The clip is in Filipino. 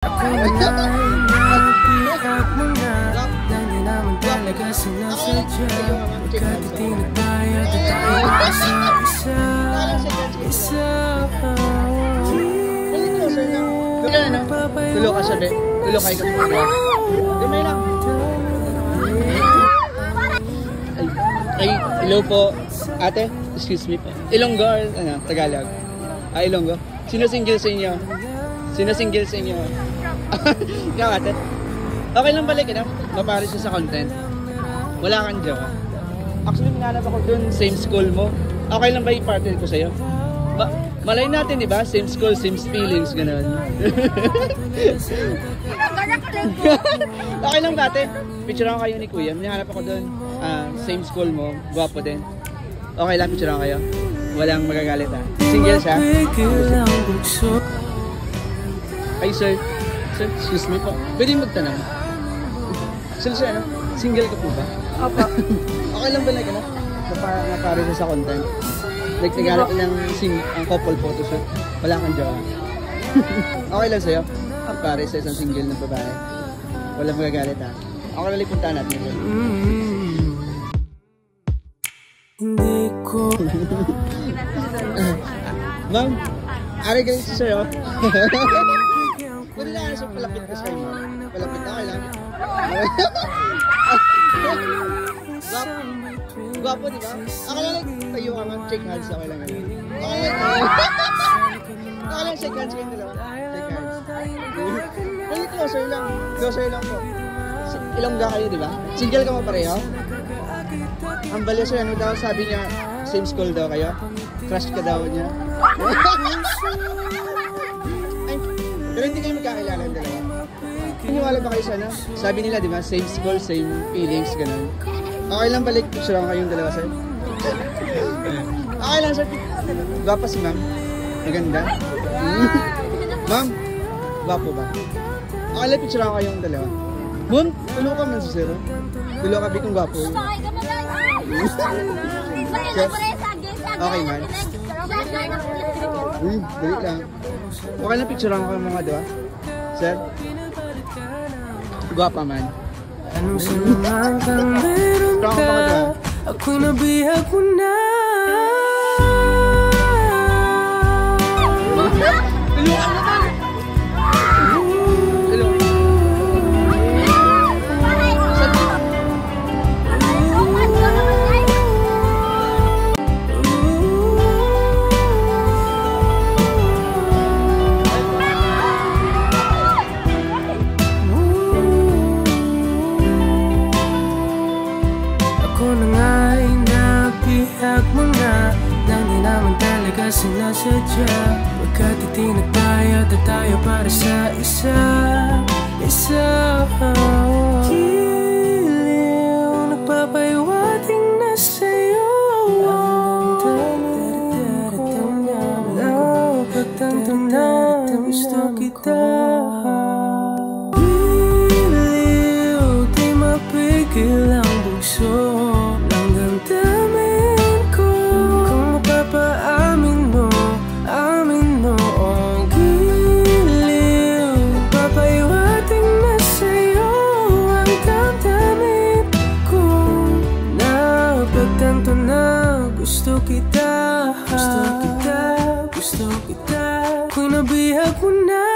Ako na napihak mo na nang di naman talaga sinasadya. Pagkatitinag tayo at tayo isa-isa. Tulog ka siya, be. Tulog kayo kami mga. Dumay lang. Ay, hello po. Ate, excuse me po. Ilonggo or ano, Tagalog? Ilonggo. Sino single sa inyo? Sino single sa inyo? Ikaw, ate? Okay lang balik, ina? Mapare siya sa content. Wala kang jowa. Actually, minanap ako dun, same school mo. Okay lang ba i-partner ko sa'yo? Malay natin, di ba? Same school, same feelings, gano'n. Okay lang ba, ate? Picture ako kayo ni Kuya. Minanap ako dun. Same school mo, gwapo din. Okay lang, picture ako kayo. Walang magagalit, ha? Single siya? Ay, sir. Sir, excuse me po. Pwede magtanong. Sir, ano? Single ka po ba? Opo. Okay lang ba like, ano? Napare siya sa content. Like, nagalit lang ang couple photo siya. Wala kang jowa. Okay lang sa'yo? Pare sa isang single na babae. Walang magagalit, ha? Okay lang punta natin yun. Hindi ko Ma'am, ari ganyan si sir, oh. Pwede na siya palapit ka sa'yo, ma'am. Palapit na, okay lang. Gwapo, di ba? Ako lang tayo ka, ma'am. Shake hands, okay lang. Okay lang, shake hands kayo dalawa. Shake hands. Pwede closer lang. Closer lang po. Ilongga kayo, di ba? Single ka mo pareho? Ang baliw sir, ano daw? Sabi niya, same school daw kayo? Crush ka daw niya? Ay, pero hindi kayo magkakilala ng dalawa. Piniwala ba kayo sana? Sabi nila, di ba? Same school, same feelings, ganun. Okay lang balik, picture lang kayong dalawa, sir. Okay lang, sir. Gwapa si ma'am. Maganda. Ma'am, gwapo ba? Okay lang, picture lang kayong dalawa. Ma'am, tulong ka man sa sir. Tulong ka bikong gwapo. Okay, man. Dali lang. Okay lang, picture lang kayo mga dua. Sir? Gwapa man. anong sinungan kang meron ka, ako'y nabihag mo na. Sinasadya, pagkatitinag tayo at tayo para sa isa't isa. Giliw, nagpapahiwating na sa'yo. Napagtanto na gusto kita. Giliw, di mapigil ang bugso ng damdamin ko. Kung mapapaamin gusto kita, gusto kita, gusto kita, ako'y nabihag mo na.